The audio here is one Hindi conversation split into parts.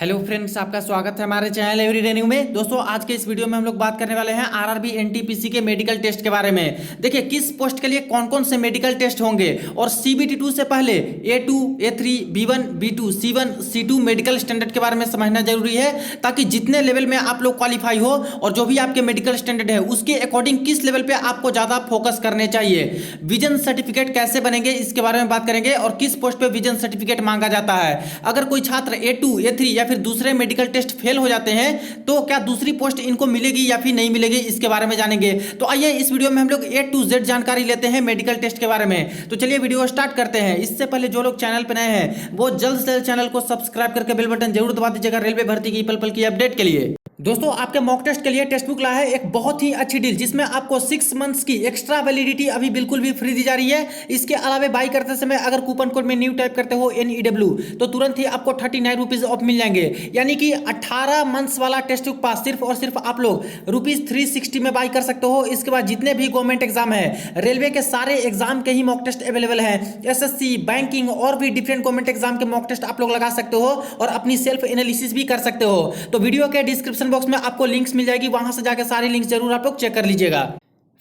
हेलो फ्रेंड्स, आपका स्वागत है हमारे चैनल एवरी रेन्यू में। दोस्तों, आज के इस वीडियो में हम लोग बात करने वाले हैं आरआरबी एनटीपीसी के मेडिकल टेस्ट के बारे में। देखिए, किस पोस्ट के लिए कौन कौन से मेडिकल टेस्ट होंगे और सीबीटी2 से पहले A2, A3, B1, B2, C1, C2 medical standard के बारे में समझना जरूरी है, ताकि जितने लेवल में आप लोग क्वालिफाई हो और जो भी आपके मेडिकल स्टैंडर्ड है उसके अकॉर्डिंग किस लेवल पे आपको ज्यादा फोकस करने चाहिए। विजन सर्टिफिकेट कैसे बनेंगे इसके बारे में बात करेंगे और किस पोस्ट पे विजन सर्टिफिकेट मांगा जाता है। अगर कोई छात्र A2, A3 या फिर दूसरे मेडिकल टेस्ट फेल हो जाते हैं तो क्या दूसरी पोस्ट इनको मिलेगी या फिर नहीं मिलेगी, इसके बारे में जानेंगे। तो आइए इस वीडियो में हम लोग A to Z जानकारी लेते हैं मेडिकल टेस्ट के बारे में। तो चलिए वीडियो स्टार्ट करते हैं। इससे पहले जो लोग चैनल पर नए हैं वो जल्द से जल्द चैनल को सब्सक्राइब करके बेल बटन जरूर दबा दीजिएगा रेलवे भर्ती की पल पल की अपडेट के लिए। दोस्तों, आपके मॉक टेस्ट के लिए टेक्स्ट बुक लाया है एक बहुत ही अच्छी डील, जिसमें आपको 6 मंथ्स की एक्स्ट्रा वैलिडिटी अभी बिल्कुल भी फ्री दी जा रही है। इसके अलावा बाई करते समय अगर कूपन कोड में न्यू टाइप करते हो NEW तो तुरंत ही आपको 39 रुपीज ऑफ मिल जाएंगे। यानी कि 18 मंथ्स वाला टेक्स्ट बुक पास सिर्फ और सिर्फ आप लोग ₹360 में बाई कर सकते हो। इसके बाद जितने भी गवर्नमेंट एग्जाम है, रेलवे के सारे एग्जाम के ही मॉक टेस्ट अवेलेबल है। SSC, बैंकिंग और भी डिफरेंट गवर्नमेंट एग्जाम के मॉक टेस्ट आप लोग लगा सकते हो और अपनी सेल्फ एनालिसिस भी कर सकते हो। तो वीडियो के डिस्क्रिप्शन बॉक्स में आपको लिंक्स मिल जाएगी, वहां से जाकर सारी लिंक्स जरूर आप लोग चेक कर लीजिएगा।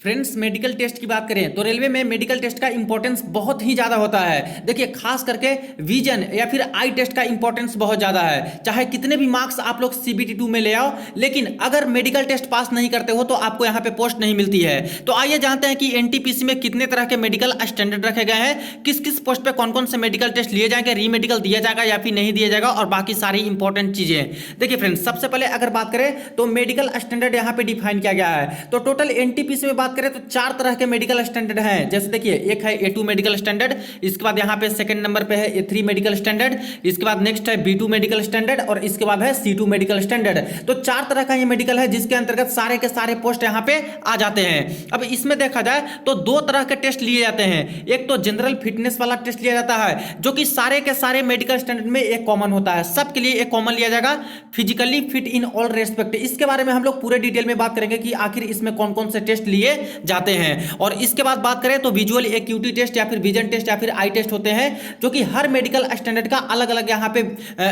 फ्रेंड्स, मेडिकल टेस्ट की बात करें तो रेलवे में मेडिकल टेस्ट का इंपॉर्टेंस बहुत ही ज़्यादा होता है। देखिए, खास करके विजन या फिर आई टेस्ट का इंपॉर्टेंस बहुत ज़्यादा है। चाहे कितने भी मार्क्स आप लोग CBT2 में ले आओ, लेकिन अगर मेडिकल टेस्ट पास नहीं करते हो तो आपको यहाँ पे पोस्ट नहीं मिलती है। तो आइए जानते हैं कि एनटीपीसी में कितने तरह के मेडिकल स्टैंडर्ड रखे गए हैं, किस किस पोस्ट पे कौन कौन से मेडिकल टेस्ट लिए जाएंगे, रीमेडिकल दिया जाएगा या फिर नहीं दिया जाएगा, और बाकी सारी इंपॉर्टेंट चीज़ें। देखिए फ्रेंड्स, सबसे पहले अगर बात करें तो मेडिकल स्टैंडर्ड यहाँ पे डिफाइन किया गया है। तो टोटल एनटीपीसी में बात करें तो 4 तरह के मेडिकल स्टैंडर्ड हैं। जैसे देखिए, एक है A2 मेडिकल स्टैंडर्ड, इसके बाद यहाँ पे सेकंड नंबर पे है A3 मेडिकल स्टैंडर्ड, इसके बाद नेक्स्ट है B2 मेडिकल स्टैंडर्ड और इसके बाद है C2 मेडिकल स्टैंडर्ड। तो 4 तरह का ये मेडिकल है जिसके अंतर्गत सारे के सारे पोस्ट यहाँ पे आ जाते हैं। अब इसमें देखा जाए तो 2 तरह के टेस्ट लिए जाते हैं। एक तो जनरल फिटनेस वाला टेस्ट लिया जाता है, जो कि सारे के सारे मेडिकल स्टैंडर्ड में एक कॉमन होता है, सबके लिए एक कॉमन लिया जाएगा, physically fit in all respect. इसके बारे में हम लोग पूरे डिटेल में बात करेंगे कि आखिर इसमें कौन कौन से टेस्ट लिए जाते हैं। और इसके बाद बात करें तो विजुअल एक्यूटी टेस्ट या फिर विजन टेस्ट या फिर आई टेस्ट होते हैं, जो कि हर मेडिकल स्टैंडर्ड का अलग अलग यहाँ पे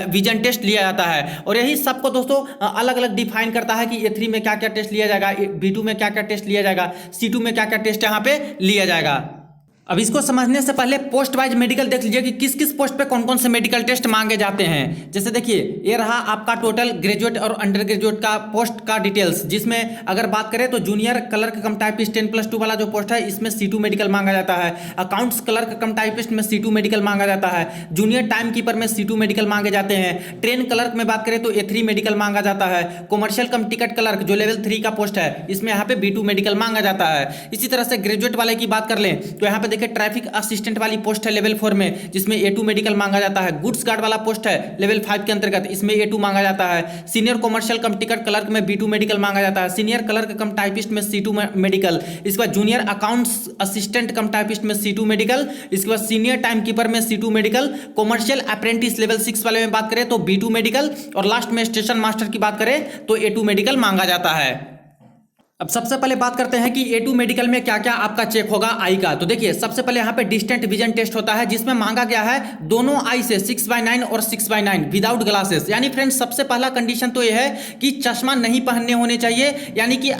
विजन टेस्ट लिया जाता है। और यही सबको दोस्तों अलग अलग डिफाइन करता है कि A3 में क्या क्या टेस्ट लिया जाएगा, B2 में क्या क्या टेस्ट लिया जाएगा, C2 में क्या क्या टेस्ट यहाँ पे लिया जाएगा। अब इसको समझने से पहले पोस्ट वाइज मेडिकल देख लीजिए कि किस किस पोस्ट पे कौन कौन से मेडिकल टेस्ट मांगे जाते हैं। जैसे देखिए, ये रहा आपका टोटल ग्रेजुएट और अंडर ग्रेजुएट का पोस्ट का डिटेल्स, जिसमें अगर बात करें तो जूनियर क्लर्क कम टाइपिस्ट 10+2 वाला जो पोस्ट है इसमें C2 मेडिकल मांगा जाता है। अकाउंट्स क्लर्क कम टाइपिस्ट में C2 मेडिकल मांगा जाता है। जूनियर टाइम कीपर में C2 मेडिकल मांगे जाते हैं। ट्रेन क्लर्क में बात करें तो A3 मेडिकल मांगा जाता है। कॉमर्शियल कम टिकट क्लर्क जो लेवल 3 का पोस्ट है इसमें यहाँ पे B2 मेडिकल मांगा जाता है। इसी तरह से ग्रेजुएट वाले की बात कर लें तो यहाँ पे देखिए ट्रैफिक असिस्टेंट वाली पोस्ट है लेवल 4 में, जिसमें A2 मेडिकल मांगा जाता है। गुड्स गार्ड वाला पोस्ट है लेवल 5 के अंतर्गत, इसमें A2 मांगा जाता है। सीनियर कॉमर्शियल कम टिकट क्लर्क में B2 मेडिकल मांगा जाता है। सीनियर क्लर्क कम टाइपिस्ट में C2 मेडिकल। इसके बाद जूनियर अकाउंट्स असिस्टेंट कम टाइपिस्ट में C2 मेडिकल। इसके बाद सीनियर टाइम कीपर में C2 medical. Commercial apprentice level 6 वाले में बात करें तो B2 मेडिकल। और लास्ट में स्टेशन मास्टर की बात करें तो A2 मेडिकल मांगा जाता है। अब सबसे पहले बात करते हैं कि A2 मेडिकल में क्या क्या आपका चेक होगा आई का। तो देखिए, सबसे पहले यहाँ पे डिस्टेंट विजन टेस्ट होता है, जिसमें मांगा गया है दोनों आई से 6/9 और 6/9 विदाउट ग्लासेस। यानी फ्रेंड्स, सबसे पहला कंडीशन तो यह है कि चश्मा नहीं पहनने होने चाहिए, यानी कि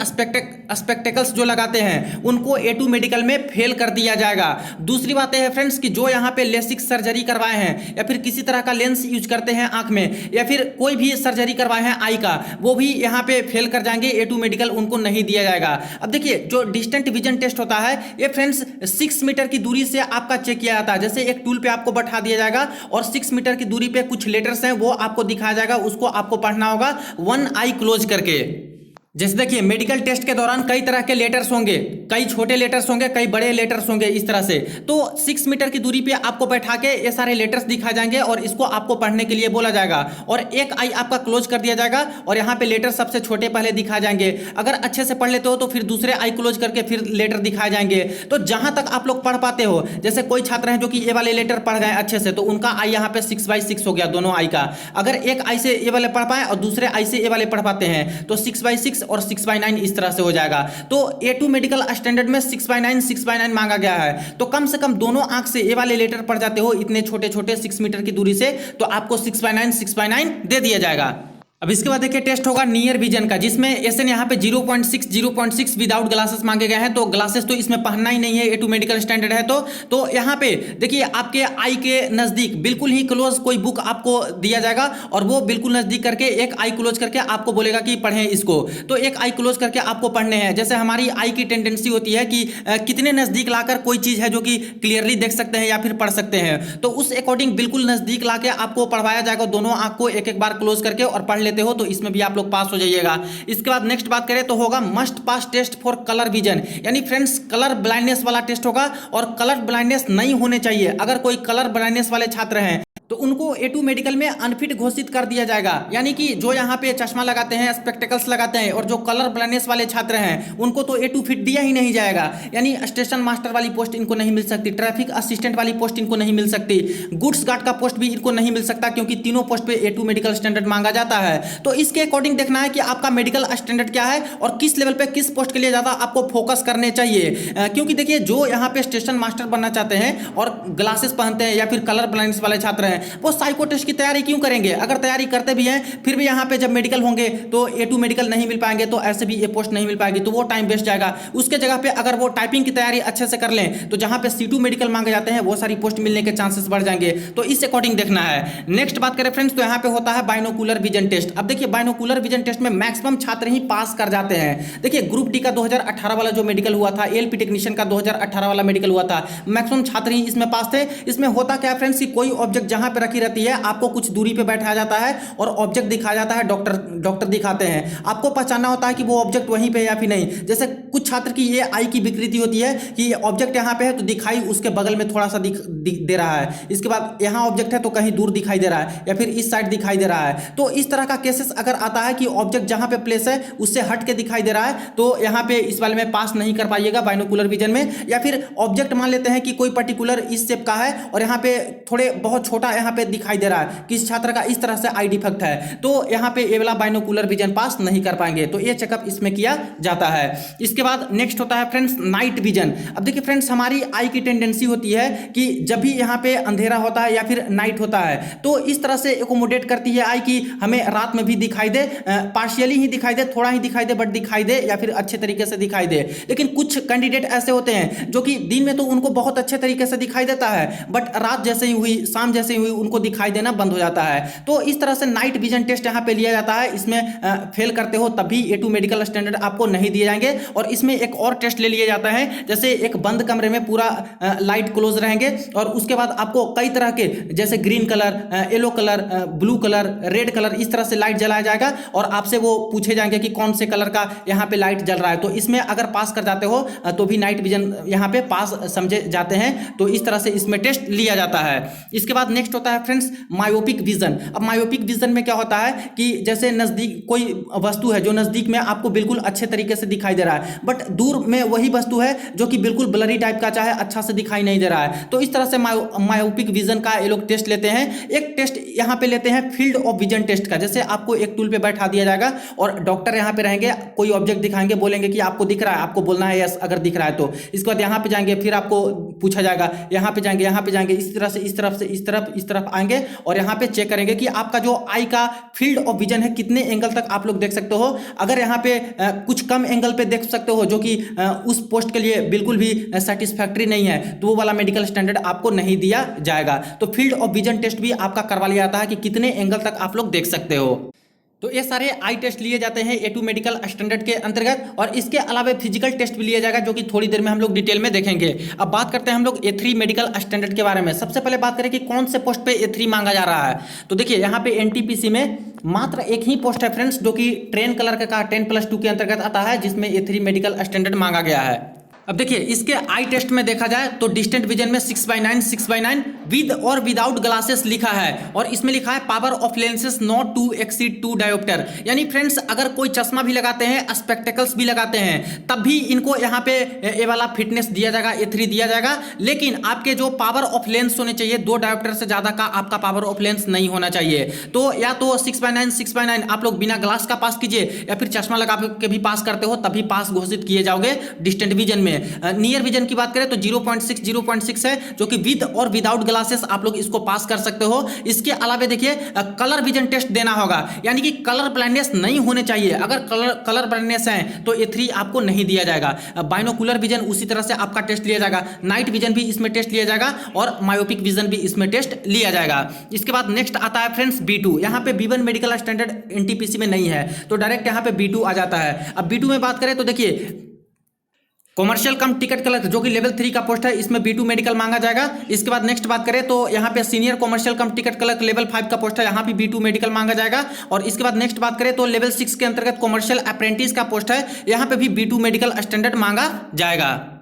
स्पेक्टेकल्स जो लगाते हैं उनको A2 मेडिकल में फेल कर दिया जाएगा। दूसरी बात यह है फ्रेंड्स कि जो यहाँ पे लेसिक सर्जरी करवाए हैं या फिर किसी तरह का लेंस यूज करते हैं आंख में, या फिर कोई भी सर्जरी करवाए हैं आई का, वो भी यहाँ पे फेल कर जाएंगे। A2 मेडिकल उनको नहीं दिया जाएगा। अब देखिए, जो डिस्टेंट विजन टेस्ट होता है ये फ्रेंड्स 6 मीटर की दूरी से आपका चेक किया जाता है। जैसे एक टूल पे आपको बैठा दिया जाएगा और 6 मीटर की दूरी पे कुछ लेटर्स हैं वो आपको दिखाया जाएगा, उसको आपको पढ़ना होगा 1 आई क्लोज करके। जैसे देखिए, मेडिकल टेस्ट के दौरान कई तरह के लेटर्स होंगे, कई छोटे लेटर्स होंगे, कई बड़े लेटर्स होंगे, इस तरह से। तो 6 मीटर की दूरी पे आपको बैठा के ये सारे लेटर्स दिखाए जाएंगे और इसको आपको पढ़ने के लिए बोला जाएगा। और एक आई आपका क्लोज कर दिया जाएगा और यहाँ पे लेटर सबसे छोटे पहले दिखाए जाएंगे। अगर अच्छे से पढ़ लेते हो तो फिर दूसरे आई क्लोज करके फिर लेटर दिखाए जाएंगे। तो जहां तक आप लोग पढ़ पाते हो, जैसे कोई छात्र हैं जो कि ये वाले लेटर पढ़ गए अच्छे से, तो उनका आई यहाँ पे 6/6 हो गया दोनों आई का। अगर एक आई से ये वाले पढ़ पाए और दूसरे आई से ये वाले पढ़ पाते हैं तो 6/6 6 और 6/9 इस तरह से हो जाएगा। तो A2 मेडिकल स्टैंडर्ड में 6/9 मांगा गया है, तो कम से कम दोनों आंख से ए वाले लेटर पढ़ जाते हो इतने छोटे छोटे 6 मीटर की दूरी से, तो आपको 6/9 दे दिया जाएगा। अब इसके बाद देखिए टेस्ट होगा नियर विजन का, जिसमें एसएन यहाँ पे 0.6 विदाउट ग्लासेस मांगे गए हैं। तो ग्लासेस तो इसमें पहनना ही नहीं है, A2 मेडिकल स्टैंडर्ड है। तो यहाँ पे देखिए आपके आई के नजदीक बिल्कुल ही क्लोज कोई बुक आपको दिया जाएगा और वो बिल्कुल नजदीक करके एक आई क्लोज करके आपको बोलेगा कि पढ़ें इसको। तो एक आई क्लोज करके आपको पढ़ने हैं। जैसे हमारी आई की टेंडेंसी होती है कि कितने नजदीक लाकर कोई चीज है जो कि क्लियरली देख सकते हैं या फिर पढ़ सकते हैं, तो उस अकॉर्डिंग बिल्कुल नजदीक लाके आपको पढ़वाया जाएगा। दोनों आंख को एक एक बार क्लोज करके और पढ़ लेते हो तो इसमें भी आप लोग पास हो जाइएगा। इसके बाद नेक्स्ट बात करें तो होगा must pass test for colour vision, यानी फ्रेंड्स कलर ब्लाइंडनेस वाला टेस्ट होगा। और कलर ब्लाइंडनेस नहीं होने चाहिए। अगर कोई कलर ब्लाइंडनेस वाले छात्र हैं तो उनको A2 मेडिकल में अनफिट घोषित कर दिया जाएगा। यानी कि जो यहाँ पे चश्मा लगाते हैं, स्पेक्टेकल्स लगाते हैं और जो कलर ब्लाइंडनेस वाले छात्र हैं उनको तो A2 फिट दिया ही नहीं जाएगा। यानी स्टेशन मास्टर वाली पोस्ट इनको नहीं मिल सकती, ट्रैफिक असिस्टेंट वाली पोस्ट इनको नहीं मिल सकती, गुड्स गार्ड का पोस्ट भी इनको नहीं मिल सकता, क्योंकि तीनों पोस्ट पे A2 मेडिकल स्टैंडर्ड मांगा जाता है। तो इसके अकॉर्डिंग देखना है कि आपका मेडिकल स्टैंडर्ड क्या है और किस लेवल पे किस पोस्ट के लिए ज्यादा आपको फोकस करने चाहिए। क्योंकि देखिए जो यहाँ पे स्टेशन मास्टर बनना चाहते हैं और ग्लासेस पहनते हैं या फिर कलर ब्लाइंडनेस वाले छात्र हैं, वो साइको टेस्ट की तैयारी क्यों करेंगे? अगर तैयारी करते भी हैं फिर भी यहाँ पे जब मेडिकल होंगे तो A2 मेडिकल नहीं मिल पाएंगे, तो ऐसे भी ये पोस्ट नहीं मिल पाएगी, तो वो टाइम वेस्ट जाएगा। उसके जगह पे अगर वो टाइपिंग की तैयारी अच्छे से कर लें तो जहाँ पे C2 मेडिकल मांगे जाते हैं वो सारी पोस्ट मिलने के चांसेस बढ़ जाएंगे। तो इस अकॉर्डिंग देखना है। नेक्स्ट बात करें फ्रेंड्स तो यहाँ पे होता है बाइनोकुलर विजन टेस्ट। अब देखिए बाइनोकुलर विजन टेस्ट में मैक्सिमम छात्र ही पास कर जाते हैं। देखिए ग्रुप डी का 2018 वाला जो मेडिकल हुआ था, एलपी टेक्नीशियन का 2018 वाला मेडिकल हुआ था, मैक्सिमम छात्र ही इसमें पास थे। इसमें होता क्या फ्रेंड्स कि कोई ऑब्जेक्ट जहां पे रखी रहती है आपको कुछ दूरी पे बैठाया जाता है और ऑब्जेक्ट दिखाया जाता है, डॉक्टर दिखाते हैं। आपको पहचानना होता है कि वो ऑब्जेक्ट वहीं पे या फिर नहीं। जैसे कुछ छात्र की ये आई की विकृति होती है कि ऑब्जेक्ट यहाँ पे है तो दिखाई उसके बगल में थोड़ा सा दे रहा है, इसके बाद यहाँ ऑब्जेक्ट है तो कहीं दूर दिखाई दे रहा है या फिर इस साइड दिखाई दे रहा है। तो इस तरह का केसेस अगर आता है कि ऑब्जेक्ट जहां पे प्लेस है उससे हट के दिखाई दे रहा है तो यहाँ पे इस वाले में पास नहीं कर पाइएगा बाइनोकुलर विजन में। या फिर ऑब्जेक्ट मान लेते हैं कि कोई पर्टिकुलर इस शेप का है और यहाँ पे थोड़े बहुत छोटा यहाँ पे दिखाई दे रहा है, किस छात्र का इस तरह से आई डिफेक्ट है, तो यहाँ पे ये वाला बाइनोकुलर विजन पास नहीं कर पाएंगे। तो ये चेकअप इसमें किया जाता है। इसके बाद नेक्स्ट होता है फ्रेंड्स नाइट विजन। अब देखिए फ्रेंड्स हमारी आई की टेंडेंसी होती है कि जब भी यहाँ पे अंधेरा होता है या फिर नाइट होता है तो इस तरह से एकोमोडेट करती है आई कि हमें रात में भी दिखाई दे, पार्शियली ही दिखाई दे, थोड़ा ही दिखाई दे बट दिखाई दे, या फिर अच्छे तरीके से दिखाई दे। लेकिन कुछ कैंडिडेट ऐसे होते हैं जो कि दिन में तो उनको बहुत अच्छे तरीके से दिखाई देता है बट रात जैसे ही हुई, शाम जैसे ही हुई उनको दिखाई देना बंद हो जाता है। तो इस तरह से नाइट विजन टेस्ट यहाँ पे लिया जाता है। इसमें फेल करते हो तब भी A2 मेडिकल स्टैंडर्ड आपको नहीं दिए जाएंगे। और इसमें एक और टेस्ट ले लिया जाता है, जैसे एक बंद कमरे में पूरा लाइट क्लोज रहेंगे और उसके बाद आपको कई तरह के जैसे green colour, yellow colour, blue colour, red colour इस तरह से लाइट जलाया जाएगा और आपसे वो पूछे जाएंगे कि कौन से कलर का यहाँ पे लाइट जल रहा है। तो इसमें अगर पास कर जाते हो तो भी नाइट विजन यहाँ पे पास समझे जाते हैं। तो इस तरह से इसमें टेस्ट लिया जाता है। इसके बाद नेक्स्ट होता है फ्रेंड्स मायोपिक विजन। अब मायोपिक विजन में क्या होता है कि जैसे नजदीक कोई वस्तु है जो नजदीक में आपको बिल्कुल अच्छे तरीके से दिखाई दे रहा है बट दूर में वही वस्तु है जो कि बिल्कुल ब्लरी टाइप का, चाहे अच्छा से दिखाई नहीं दे रहा है। तो इस तरह से मायोपिक विजन का ये लोग टेस्ट लेते हैं। एक टेस्ट यहाँ पे लेते हैं फील्ड ऑफ विजन टेस्ट का। जैसे आपको एक टूल पे बैठा दिया जाएगा और डॉक्टर यहाँ पे रहेंगे, कोई ऑब्जेक्ट दिखाएंगे, बोलेंगे कि आपको दिख रहा है, आपको बोलना है यस अगर दिख रहा है तो। इसके बाद यहाँ पे जाएंगे, फिर आपको पूछा जाएगा, यहाँ पे जाएंगे, यहाँ पे जाएंगे, इस तरह से इस तरफ से इस तरफ आएंगे और यहाँ पे चेक करेंगे कि आपका जो आई का फील्ड ऑफ विजन है कितने एंगल तक आप लोग देख सकते हो। अगर यहाँ पे कुछ कम एंगल पे देख सकते हो जो कि उस पोस्ट के लिए बिल्कुल भी सेटिस्फैक्ट्री नहीं है तो वो वाला मेडिकल स्टैंडर्ड आपको नहीं दिया जाएगा। तो फील्ड ऑफ विजन टेस्ट भी आपका करवा लिया जाता है कि कितने एंगल तक आप लोग देख सकते हो। तो ये सारे आई टेस्ट लिए जाते हैं A2 मेडिकल स्टैंडर्ड के अंतर्गत। और इसके अलावा फिजिकल टेस्ट भी लिया जाएगा जो कि थोड़ी देर में हम लोग डिटेल में देखेंगे। अब बात करते हैं हम लोग A3 मेडिकल स्टैंडर्ड के बारे में। सबसे पहले बात करें कि कौन से पोस्ट पे A3 मांगा जा रहा है। तो देखिए यहाँ पे NTPC में मात्र एक ही पोस्ट है फ्रेंड्स जो कि ट्रेन कलर का 10+2 के अंतर्गत आता है, जिसमें A3 मेडिकल स्टैंडर्ड मांगा गया है। अब देखिए इसके आई टेस्ट में देखा जाए तो डिस्टेंट विजन में 6/9 विद और विदाउट ग्लासेस लिखा है, और इसमें लिखा है power of lenses not to exceed 2 dioptre. यानी फ्रेंड्स अगर कोई चश्मा भी लगाते हैं, स्पेक्टेकल्स भी लगाते हैं, तब भी इनको यहाँ पे ये वाला फिटनेस दिया जाएगा, A3 दिया जाएगा। लेकिन आपके जो पावर ऑफ लेंस होने चाहिए 2 डायोप्टर से ज्यादा का आपका पावर ऑफ लेंस नहीं होना चाहिए। तो या तो 6/9 आप लोग बिना ग्लास का पास कीजिए, या फिर चश्मा लगा के भी पास करते हो तभी पास घोषित किए जाओगे डिस्टेंट विजन में। नियर विजन की बात करें तो 0.6 है, जो कि विद और विदाउट ग्लासेस आप लोग इसको पास कर सकते हो। इसके अलावा देखिए कलर विजन टेस्ट देना होगा, यानी कि कलर ब्लाइंडनेस नहीं होने चाहिए। अगर कलर ब्लाइंडनेस है तो A3 आपको नहीं दिया जाएगा। बाइनोकुलर विजन उसी तरह से आपका टेस्ट लिया जाएगा, नाइट विजन भी इसमें टेस्ट लिया जाएगा, और मायोपिक विजन भी इसमें टेस्ट लिया जाएगा। इसके बाद नेक्स्ट आता है फ्रेंड्स B2। यहाँ पे B1 मेडिकल स्टैंडर्ड NTPC में नहीं है, तो डायरेक्ट यहाँ पे B2 आ जाता है। अब B2 में बात करें तो देखिए कॉमर्शियल कम टिकट कलर जो कि लेवल 3 का पोस्ट है, इसमें B2 मेडिकल मांगा जाएगा। इसके बाद नेक्स्ट बात करें तो यहाँ पे सीनियर कॉमर्शियल कम टिकट कलर लेवल 5 का पोस्ट है, यहाँ भी B2 मेडिकल मांगा जाएगा। और इसके बाद नेक्स्ट बात करें तो लेवल 6 के अंतर्गत कॉमर्शियल अप्रेंटिस का पोस्ट है, यहाँ पे भी B2 मेडिकल स्टैंडर्ड मांगा जाएगा।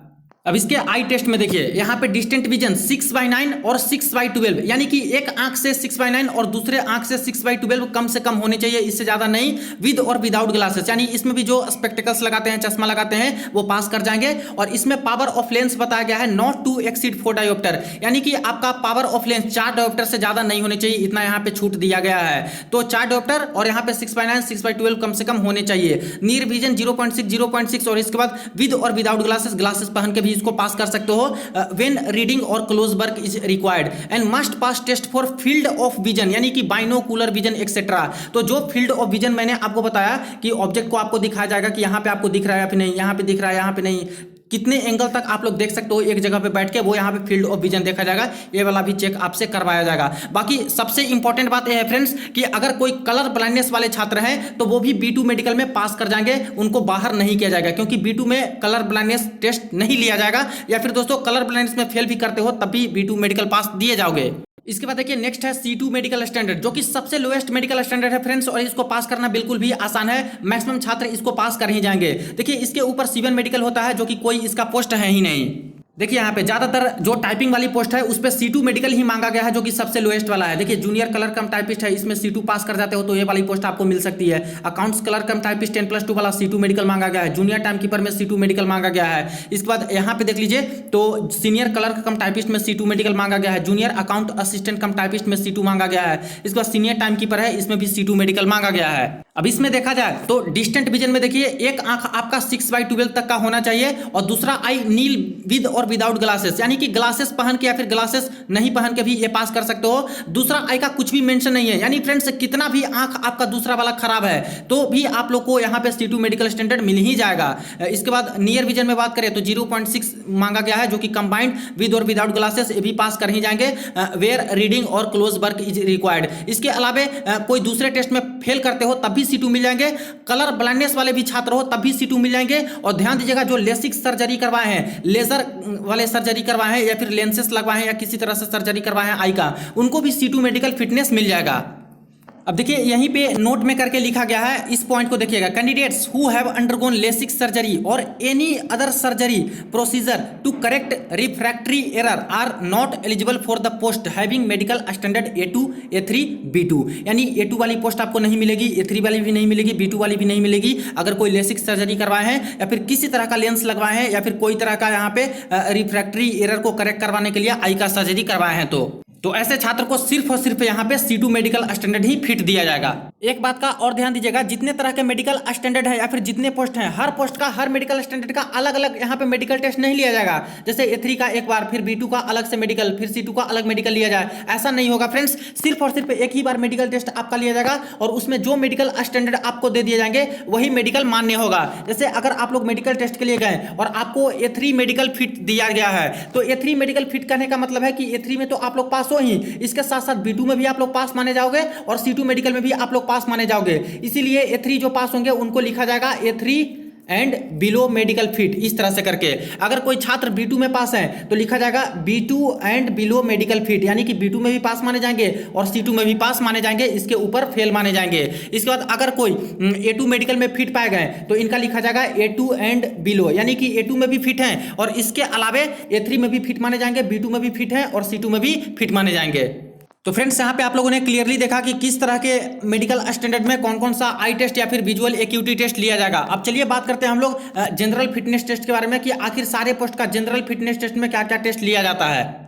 अब इसके आई टेस्ट में देखिए यहाँ पे डिस्टेंट विजन 6/9 और 6/12, यानी कि एक आंख से 6/9 और दूसरे आंख से 6/12 कम से कम होने चाहिए, इससे ज्यादा नहीं। विद और विदाउट ग्लासेस, यानी इसमें भी जो स्पेक्टेकल्स लगाते हैं, चश्मा लगाते हैं, वो पास कर जाएंगे। और इसमें पावर ऑफ लेंस बताया गया है नॉट टू एक्सीड 4 डायोप्टर, यानी कि आपका पावर ऑफ लेंस 4 डायोप्टर से ज्यादा नहीं होने चाहिए, इतना यहाँ पे छूट दिया गया है। तो 4 डायोप्टर और यहाँ पे 6/9 6/12 कम से कम होने चाहिए। नियर विजन 0.6 और इसके बाद विद और विदाउट ग्लासेस पहन के भी इसको पास कर सकते हो। व्हेन रीडिंग और close work is required and must pass test for field of vision, यानी कि बाइनोकुलर विजन एक्सेट्रा। तो जो फील्ड ऑफ विजन मैंने आपको बताया कि ऑब्जेक्ट को आपको दिखाया जाएगा कि यहाँ पे आपको दिख रहा है या फिर नहीं, यहाँ पे दिख रहा है, यहाँ पे नहीं, कितने एंगल तक आप लोग देख सकते हो एक जगह पे बैठ के, वो यहाँ पे फील्ड ऑफ विजन देखा जाएगा। ये वाला भी चेक आपसे करवाया जाएगा। बाकी सबसे इंपॉर्टेंट बात यह है फ्रेंड्स कि अगर कोई कलर ब्लाइंडनेस वाले छात्र हैं तो वो भी B2 मेडिकल में पास कर जाएंगे, उनको बाहर नहीं किया जाएगा, क्योंकि B2 में कलर ब्लाइंडनेस टेस्ट नहीं लिया जाएगा। या फिर दोस्तों कलर ब्लाइंडनेस में फेल भी करते हो तब भी B2 मेडिकल पास दिए जाओगे। इसके बाद देखिए नेक्स्ट है C2 मेडिकल स्टैंडर्ड, जो कि सबसे लोएस्ट मेडिकल स्टैंडर्ड है फ्रेंड्स, और इसको पास करना बिल्कुल भी आसान है, मैक्सिमम छात्र इसको पास कर ही जाएंगे। देखिए इसके ऊपर C1 मेडिकल होता है, जो कि कोई इसका पोस्ट है ही नहीं। देखिए यहाँ पे ज्यादातर जो टाइपिंग वाली पोस्ट है उस पे C2 मेडिकल ही मांगा गया है, जो कि सबसे लोएस्ट वाला है। देखिए जूनियर कलर कम टाइपिस्ट है, इसमें C2 पास कर जाते हो तो ये वाली पोस्ट आपको मिल सकती है। अकाउंट्स कलर कम टाइपिस्ट 10+2 वाला C2 मेडिकल मांगा गया है। जूनियर टाइम कीपर में C2 मेडिकल मांगा गया है। इसके बाद यहाँ पे देख लीजिए तो सीनियर कलर कम टाइपिस्ट में C2 मेडिकल मांगा गया है। जूनियर अकाउंट असिस्टेंट कम टाइपिस्ट में C2 मांगा गया है। इसके बाद सीनियर टाइम कीपर है, इसमें भी C2 मेडिकल मांगा गया है। अब इसमें देखा जाए तो डिस्टेंट विजन में देखिए एक आंख आपका 6/12 तक का होना चाहिए, और दूसरा आई नील विद और विदाउट ग्लासेस, यानी कि ग्लासेस पहन के या फिर ग्लासेस नहीं पहन के भी ये पास कर सकते हो। दूसरा आई का कुछ भी मेंशन नहीं है, यानी फ्रेंड्स कितना भी आंख आपका दूसरा वाला खराब है तो भी आप लोग को यहाँ पे C2 मेडिकल स्टैंडर्ड मिल ही जाएगा। इसके बाद नियर विजन में बात करें तो 0.6 मांगा गया है, जो कि कंबाइंड विद और विदाउट ग्लासेस ये भी पास कर ही जाएंगे। वेयर रीडिंग और क्लोज वर्क इज रिक्वायर्ड। इसके अलावा कोई दूसरे टेस्ट में फेल करते हो तब भी C2 मिल जाएंगे, कलर ब्लाइंडनेस वाले भी छात्र हो तब भी C2 मिल जाएंगे। और ध्यान दीजिएगा जो लेसिक सर्जरी करवाए हैं, लेजर वाले सर्जरी करवाए हैं या फिर लेंसेस लगवाए हैं या किसी तरह से सर्जरी करवाए हैं आई का, उनको भी C2 मेडिकल फिटनेस मिल जाएगा। अब देखिए यहीं पे नोट में करके लिखा गया है, इस पॉइंट को देखिएगा। Candidates who have undergone LASIK surgery और any other surgery procedure to correct refractory error are not eligible for the post having medical standard A2 A3 B2, यानी A2 वाली पोस्ट आपको नहीं मिलेगी, A3 वाली भी नहीं मिलेगी, B2 वाली भी नहीं मिलेगी। अगर कोई लेसिक सर्जरी करवाए हैं या फिर किसी तरह का लेंस लगवाए हैं या फिर कोई तरह का यहाँ पे रिफ्रैक्टरी एरर को करेक्ट करवाने के लिए आई का सर्जरी करवाए हैं तो ऐसे छात्र को सिर्फ और सिर्फ यहाँ पे C2 मेडिकल स्टैंडर्ड ही फिट दिया जाएगा। एक बात का और ध्यान दीजिएगा, जितने तरह के मेडिकल स्टैंडर्ड है या फिर जितने पोस्ट हैं, हर पोस्ट का हर मेडिकल स्टैंडर्ड का अलग अलग यहाँ पे मेडिकल टेस्ट नहीं लिया जाएगा। जैसे A3 का एक बार, फिर B2 का अलग से मेडिकल, फिर C2 का अलग मेडिकल लिया जाए, ऐसा नहीं होगा फ्रेंड्स। सिर्फ और सिर्फ एक ही बार मेडिकल टेस्ट आपका लिया जाएगा और उसमें जो मेडिकल स्टैंडर्ड आपको दे दिए जाएंगे वही मेडिकल मान्य होगा। जैसे अगर आप लोग मेडिकल टेस्ट के लिए गए और आपको A3 मेडिकल फिट दिया गया है तो A3 मेडिकल फिट करने का मतलब है कि A3 में तो आप लोग पास हो ही, इसके साथ साथ B2 में भी आप लोग पास माने जाओगे और C2 मेडिकल में भी आप लोग पास माने जाओगे। इसीलिए A3 जो पास होंगे उनको लिखा जाएगा A3 and below medical fit, इस तरह से करके। अगर कोई छात्र B2 में पास है तो लिखा जाएगा B2 and below medical fit, यानी कि B2 में भी पास माने जाएंगे और C2 में भी पास माने जाएंगे, इसके ऊपर फेल माने जाएंगे। इसके बाद अगर कोई A2 मेडिकल में फिट पाए गए तो इनका लिखा जाएगा A2 एंड बिलो, यानी कि A2 में भी फिट हैं और इसके अलावे A3 में भी फिट माने जाएंगे, B2 में भी फिट हैं और C2 में भी फिट माने जाएंगे। तो फ्रेंड्स यहाँ पे आप लोगों ने क्लियरली देखा कि किस तरह के मेडिकल स्टैंडर्ड में कौन कौन सा आई टेस्ट या फिर विजुअल एक्यूटी टेस्ट लिया जाएगा। अब चलिए बात करते हैं हम लोग जनरल फिटनेस टेस्ट के बारे में कि आखिर सारे पोस्ट का जनरल फिटनेस टेस्ट में क्या क्या टेस्ट लिया जाता है।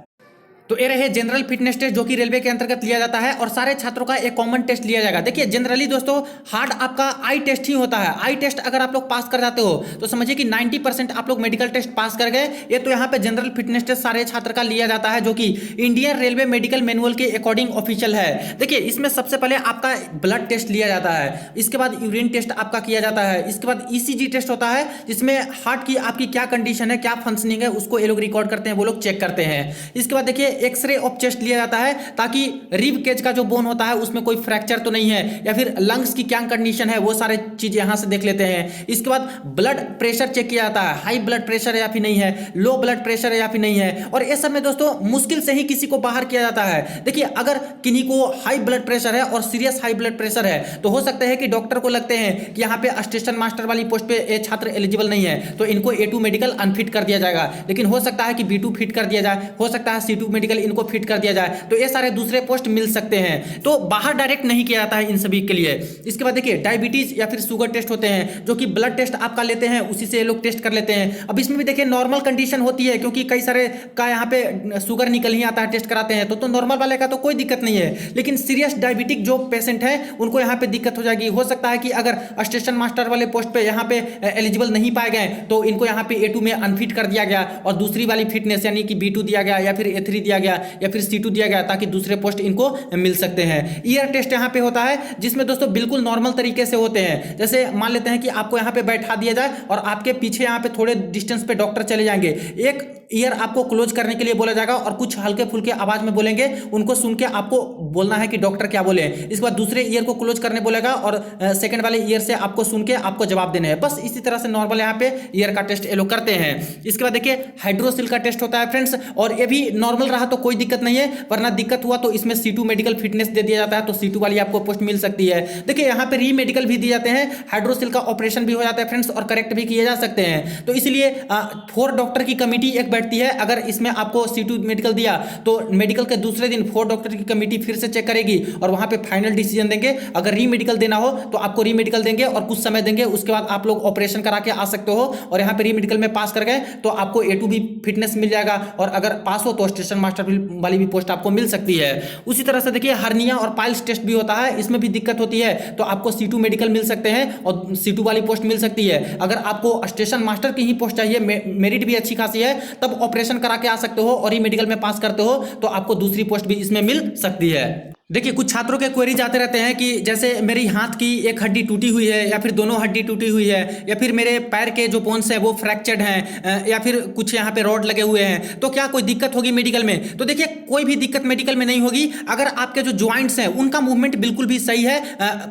तो ये रहे जनरल फिटनेस टेस्ट जो कि रेलवे के अंतर्गत लिया जाता है और सारे छात्रों का एक कॉमन टेस्ट लिया जाएगा। देखिए जनरली दोस्तों हार्ड आपका आई टेस्ट ही होता है। आई टेस्ट अगर आप लोग पास कर जाते हो तो समझिए कि 90% आप लोग मेडिकल टेस्ट पास कर गए। ये तो यहाँ पे जनरल फिटनेस टेस्ट सारे छात्र का लिया जाता है जो कि इंडियन रेलवे मेडिकल मैनुअल के अकॉर्डिंग ऑफिशियल है। देखिए इसमें सबसे पहले आपका ब्लड टेस्ट लिया जाता है, इसके बाद यूरिन टेस्ट आपका किया जाता है, इसके बाद ECG टेस्ट होता है जिसमें हार्ट की आपकी क्या कंडीशन है, क्या फंक्शनिंग है, उसको ये लोग रिकॉर्ड करते हैं, वो लोग चेक करते हैं। इसके बाद देखिए एक्सरे ऑफ चेस्ट लिया जाता है ताकि रिब केज का जो बोन होता है उसमें कोई फ्रैक्चर तो नहीं है या फिर लंग्स की क्या कंडीशन है, वो सारे चीज यहां से देख लेते हैं। इसके बाद ब्लड प्रेशर चेक किया जाता है, हाई ब्लड प्रेशर है या फिर नहीं है, लो ब्लड प्रेशर है या फिर नहीं है। और ये सब में दोस्तों मुश्किल से ही किसी को बाहर किया जाता है। देखिए अगर किन्हीं को हाई ब्लड प्रेशर है और सीरियस हाई ब्लड प्रेशर है तो हो सकता है कि डॉक्टर को लगते हैं कि यहाँ पे स्टेशन मास्टर वाली पोस्ट पे ये छात्र एलिजिबल नहीं है तो इनको A2 मेडिकल अनफिट कर दिया जाएगा। लेकिन हो सकता है कि B2 फिट कर दिया जाए, हो सकता है C2 मेडिकल इनको फिट कर दिया जाए, तो ये सारे दूसरे पोस्ट मिल सकते हैं। तो बाहर डायरेक्ट नहीं किया जाता है इन सभी के लिए। इसके बाद देखिए डायबिटीज या फिर शुगर टेस्ट होते हैं जो कि ब्लड टेस्ट आपका लेते हैं, उसी से ये लोग टेस्ट कर लेते हैं। अब इसमें भी देखिए नॉर्मल कंडीशन होती है क्योंकि कई सारे का यहाँ पे शुगर निकल ही आता है, टेस्ट कराते हैं तो नॉर्मल वाले का तो कोई दिक्कत नहीं है। लेकिन सीरियस डायबिटिक जो पेशेंट है उनको यहाँ पे दिक्कत हो जाएगी। हो सकता है कि अगर स्टेशन मास्टर वाले पोस्ट पे यहाँ पे एलिजिबल नहीं पाए गए तो इनको यहाँ पे A2 में अनफिट कर दिया गया और दूसरी वाली फिटनेस यानी कि B2 दिया गया या फिर A3 दिया गया या फिर C2 दिया गया ताकि दूसरे पोस्ट इनको मिल सकते हैं। ईयर टेस्ट यहाँ पे होता है जिसमें दोस्तों बिल्कुल नॉर्मल तरीके से होते हैं। जैसे मान लेते हैं कि आपको यहाँ पे बैठा दिया जाए और आपके पीछे यहाँ पे थोड़े डिस्टेंस पे डॉक्टर चले जाएंगे, एक ईयर आपको क्लोज करने के लिए बोला जाएगा और कुछ हल्के फुल्के आवाज में बोलेंगे, उनको सुन के आपको बोलना है कि डॉक्टर क्या बोले। इसके बाद दूसरे ईयर को क्लोज करने बोलेगा और सेकंड वाले ईयर से आपको सुन के आपको जवाब देना है। बस इसी तरह से नॉर्मल यहाँ पे ईयर का टेस्ट ये लोग करते हैं। इसके बाद देखिए हाइड्रोसिल का टेस्ट होता है फ्रेंड्स, और ये भी नॉर्मल रहा तो कोई दिक्कत नहीं है, वरना दिक्कत हुआ तो इसमें C2 मेडिकल फिटनेस दे दिया जाता है तो C2 वाली आपको पोस्ट मिल सकती है। देखिए यहाँ पे री मेडिकल भी दिए जाते हैं, हाइड्रोसिल का ऑपरेशन भी हो जाता है फ्रेंड्स और करेक्ट भी किए जा सकते हैं। तो इसलिए 4 डॉक्टर की कमेटी एक बैठती है। अगर इसमें आपको C2 मेडिकल दिया तो मेडिकल के दूसरे दिन 4 डॉक्टर की कमेटी फिर से चेक करेगी और वहां पे फाइनल डिसीजन देंगे। अगर री मेडिकल देना हो तो आपको री मेडिकल देंगे और कुछ समय देंगे, उसके बाद आप लोग ऑपरेशन करा के आ सकते हो। और यहाँ पे री मेडिकल में पास कर गए तो आपको A2 भी फिटनेस मिल जाएगा और अगर पास हो तो स्टेशन मास्टर वाली भी पोस्ट आपको मिल सकती है। उसी तरह से देखिए हर्निया और पाइल्स टेस्ट भी होता है, इसमें भी दिक्कत होती है तो आपको C2 मेडिकल मिल सकते हैं और C2 वाली पोस्ट मिल सकती है। अगर आपको स्टेशन मास्टर की ही पोस्ट चाहिए, मेरिट भी अच्छी खासी है, तब ऑपरेशन करा के आ सकते हो और ई मेडिकल में पास करते हो तो आपको दूसरी पोस्ट भी इसमें मिल सकती है। देखिए कुछ छात्रों के क्वेरीज आते रहते हैं कि जैसे मेरी हाथ की एक हड्डी टूटी हुई है या फिर दोनों हड्डी टूटी हुई है या फिर मेरे पैर के जो बोन्स है वो फ्रैक्चर्ड हैं या फिर कुछ यहाँ पे रॉड लगे हुए हैं, तो क्या कोई दिक्कत होगी मेडिकल में? तो देखिए कोई भी दिक्कत मेडिकल में नहीं होगी। अगर आपके जो ज्वाइंट्स हैं उनका मूवमेंट बिल्कुल भी सही है,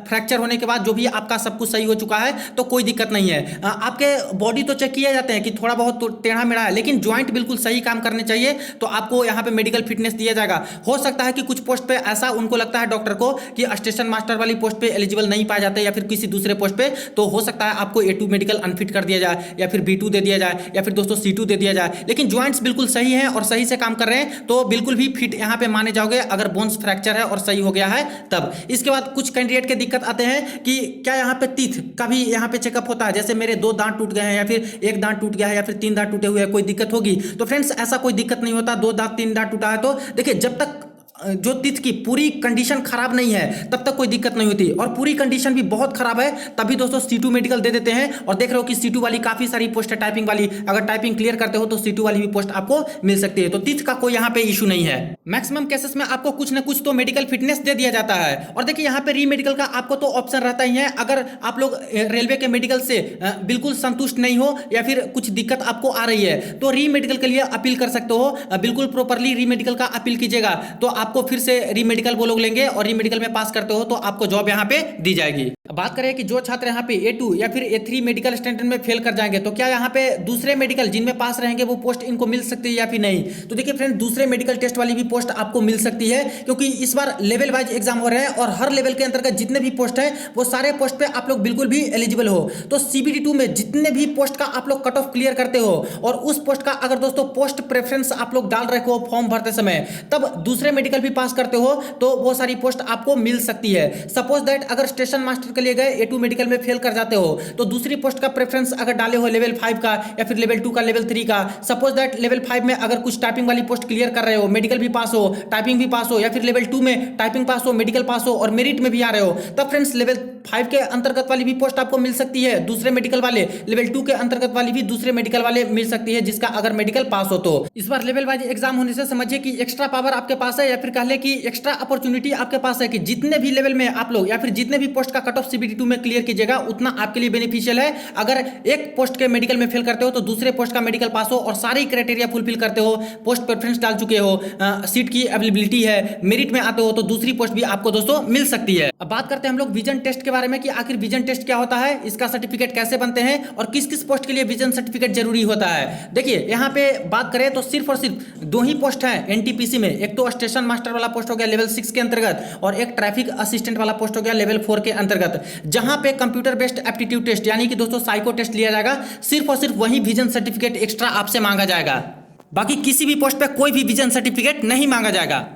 फ्रैक्चर होने के बाद जो भी आपका सब कुछ सही हो चुका है तो कोई दिक्कत नहीं है। आपके बॉडी तो चेक किए जाते हैं कि थोड़ा बहुत तो टेढ़ा मेढ़ा है, लेकिन ज्वाइंट बिल्कुल सही काम करने चाहिए तो आपको यहाँ पे मेडिकल फिटनेस दिया जाएगा। हो सकता है कि कुछ पोस्ट पे ऐसा उनको लगता है डॉक्टर को कि स्टेशन मास्टर वाली पोस्ट पे एलिजिबल नहीं पाए जाते या फिर किसी दूसरे पोस्ट पे, तो हो सकता है आपको A2 मेडिकल अनफिट कर दिया जाए या फिर B2 दे दिया जाए या फिर दोस्तों C2 दे दिया जाए। लेकिन ज्वाइंट्स बिल्कुल सही हैं और सही से काम कर रहे हैं तो बिल्कुल भी फिट यहाँ पे माने जाओगे अगर बोन्स फ्रैक्चर है और सही हो गया है तब। इसके बाद कुछ कैंडिडेट के दिक्कत आते हैं कि क्या यहाँ पे टीथ का भी यहाँ पे चेकअप होता है, जैसे मेरे 2 दांत टूट गए हैं या फिर 1 दांत टूट गया है या फिर 3 दांत टूटे हुए हैं, कोई दिक्कत होगी? तो फ्रेंड्स ऐसा कोई दिक्कत नहीं होता। 2 दांत 3 दांत टूटा है तो देखिए जब तक जो टीथ की पूरी कंडीशन खराब नहीं है तब तक कोई दिक्कत नहीं होती, और पूरी कंडीशन भी बहुत खराब है तभी दोस्तों C2 मेडिकल दे देते हैं। और देख रहे हो कि C2 वाली काफी सारी पोस्ट है टाइपिंग वाली, अगर टाइपिंग क्लियर करते हो तो C2 वाली भी पोस्ट आपको मिल सकती है। तो टीथ का कोई यहाँ पे इशू नहीं है। मैक्सिमम केसेस में आपको कुछ ना कुछ तो मेडिकल फिटनेस दे दिया जाता है। और देखिए यहाँ पे री मेडिकल का आपको तो ऑप्शन रहता ही है। अगर आप लोग रेलवे के मेडिकल से बिल्कुल संतुष्ट नहीं हो या फिर कुछ दिक्कत आपको आ रही है तो री मेडिकल के लिए अपील कर सकते हो। बिल्कुल प्रॉपरली री मेडिकल का अपील कीजिएगा तो आपको फिर से री मेडिकल वो लोग लेंगे और री मेडिकल में पास करते हो तो आपको जॉब यहाँ पे दी जाएगी। बात करें कि जो छात्र यहाँ पे A2 या फिर A3 मेडिकल स्टैंडर्ड में फेल कर जाएंगे तो क्या यहाँ पे दूसरे मेडिकल जिनमें पास रहेंगे वो पोस्ट इनको मिल सकती है या फिर नहीं। तो देखिए फ्रेंड, दूसरे मेडिकल टेस्ट वाली भी पोस्ट आपको मिल सकती है, क्योंकि इस बार लेवल वाइज एग्जाम हो रहे हैं और हर लेवल के अंतर्गत जितने भी पोस्ट है वो सारे पोस्ट पे आप लोग बिल्कुल भी एलिजिबल हो। तो CBT2 में जितने भी पोस्ट का आप लोग कट ऑफ क्लियर करते हो और उस पोस्ट का अगर दोस्तों पोस्ट प्रेफरेंस आप लोग डाल रहे हो फॉर्म भरते समय, तब दूसरे मेडिकल भी पास करते हो तो वो सारी पोस्ट आपको मिल सकती है। सपोज दैट अगर स्टेशन मास्टर के लिए गए A2 मेडिकल में फेल कर जाते हो तो दूसरी पोस्ट का प्रेफरेंस अगर डाले हो लेवल 5 का या फिर लेवल 2 का, लेवल 3 का, सपोज दैट लेवल 5 में अगर कुछ टाइपिंग वाली पोस्ट क्लियर कर रहे हो, मेडिकल भी पास हो, टाइपिंग भी पास हो, या फिर लेवल 2 में टाइपिंग पास हो, मेडिकल पास हो और मेरिट में भी आ रहे हो, तब फ्रेंड्स लेवल 5 के अंतर्गत वाली भी पोस्ट आपको मिल सकती है। दूसरे मेडिकल वाले लेवल 2 के अंतर्गत वाली भी दूसरे मेडिकल वाले मिल सकती है, जिसका अगर मेडिकल पास हो तो। इस बार लेवल वाइज एग्जाम होने से समझिए कि एक्स्ट्रा पावर आपके पास है, या फिर कह ले कि एक्स्ट्रा अपॉर्चुनिटी आपके पास है कि जितने भी लेवल में आप लोग या फिर जितने भी पोस्ट का कट ऑफ CBT2 में क्लियर कीजिएगा उतना आपके लिए बेनिफिशियल है। अगर एक पोस्ट के मेडिकल में फेल करते हो तो दूसरे पोस्ट का मेडिकल पास हो और सारी क्राइटेरिया फुलफिल करते हो, पोस्ट प्रेफरेंस डाल चुके हो, सीट की अवेलेबिलिटी है, मेरिट में आते हो तो दूसरी पोस्ट भी आपको दोस्तों मिल सकती है। अब बात करते हैं हम लोग विजन टेस्ट के बारे में कि आखिर विजन टेस्ट क्या होता है, इसका सर्टिफिकेट कैसे बनते हैं और किस किस पोस्ट के लिए विजन सर्टिफिकेट जरूरी होता है। देखिए यहाँ पे बात करें तो सिर्फ और सिर्फ 2 ही पोस्ट है NTPC में, एक तो स्टेशन मास्टर वाला पोस्ट हो गया लेवल 6 के अंतर्गत और एक ट्रैफिक असिस्टेंट वाला पोस्ट हो गया लेवल 4 के अंतर्गत, जहां पे कंप्यूटर बेस्ड एप्टीट्यूड टेस्ट यानी कि दोस्तों साइको टेस्ट लिया जाएगा। सिर्फ और सिर्फ वही विजन सर्टिफिकेट एक्स्ट्रा आपसे मांगा जाएगा, बाकी किसी भी पोस्ट पे कोई भी विजन सर्टिफिकेट नहीं मांगा जाएगा।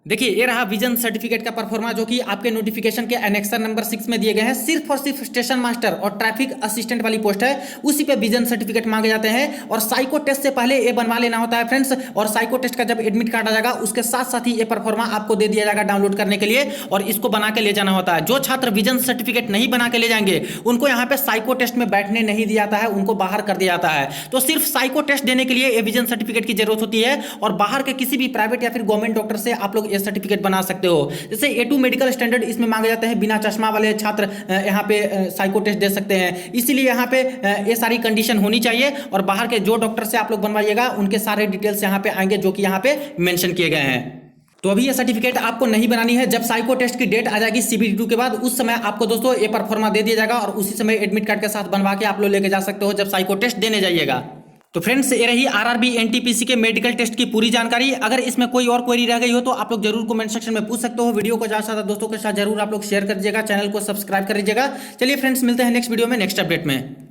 देखिए ये रहा विजन सर्टिफिकेट का परफॉर्मा जो कि आपके नोटिफिकेशन के एनेक्सर नंबर 6 में दिए गए हैं। सिर्फ और सिर्फ स्टेशन मास्टर और ट्रैफिक असिस्टेंट वाली पोस्ट है, उसी पे विजन सर्टिफिकेट मांगे जाते हैं और साइको टेस्ट से पहले ये बनवा लेना होता है फ्रेंड्स। और साइको टेस्ट का जब एडमिट कार्ड आ जाएगा उसके साथ साथ ही ये परफॉर्मा आपको दे दिया जाएगा डाउनलोड करने के लिए और इसको बना के ले जाना होता है। जो छात्र विजन सर्टिफिकेट नहीं बना के ले जाएंगे उनको यहाँ पे साइको टेस्ट में बैठने नहीं दिया जाता है, उनको बाहर कर दिया जाता है। तो सिर्फ साइको टेस्ट देने के लिए ये विजन सर्टिफिकेट की जरूरत होती है और बाहर के किसी भी प्राइवेट या फिर गवर्नमेंट डॉक्टर से आप लोग ये सर्टिफिकेट बना सकते हो। जैसे A2 मेडिकल स्टैंडर्ड इसमें मांगे जाते हैं, बिना चश्मा वाले छात्र यहाँ पे साइको टेस्ट दे सकते हैं, इसीलिए यहाँ पे ये सारी कंडीशन होनी चाहिए और बाहर के जो डॉक्टर से आप लोग बनवाइएगा उनके सारे डिटेल्स यहाँ पे आएंगे जो कि यहाँ पे मेंशन किए गए हैं। तो अभी ये सर्टिफिकेट आपको नहीं बनानी है, जब साइको टेस्ट की डेट आ जाएगी CBT2 के बाद उस समय आपको दोस्तों ये परफॉर्मा दे दिया जाएगा और उसी समय एडमिट कार्ड के साथ बनवा के आप लोग लेके जा सकते हो जब साइको टेस्ट देने जाइएगा। तो फ्रेंड्स ये रही RRB NTPC के मेडिकल टेस्ट की पूरी जानकारी। अगर इसमें कोई और क्वेरी रह गई हो तो आप लोग जरूर कमेंट सेक्शन में पूछ सकते हो। वीडियो को ज़्यादा से ज़्यादा दोस्तों के साथ जरूर आप लोग शेयर कर दीजिएगा, चैनल को सब्सक्राइब कर लीजिएगा। चलिए फ्रेंड्स मिलते हैं नेक्स्ट वीडियो में नेक्स्ट अपडेट में।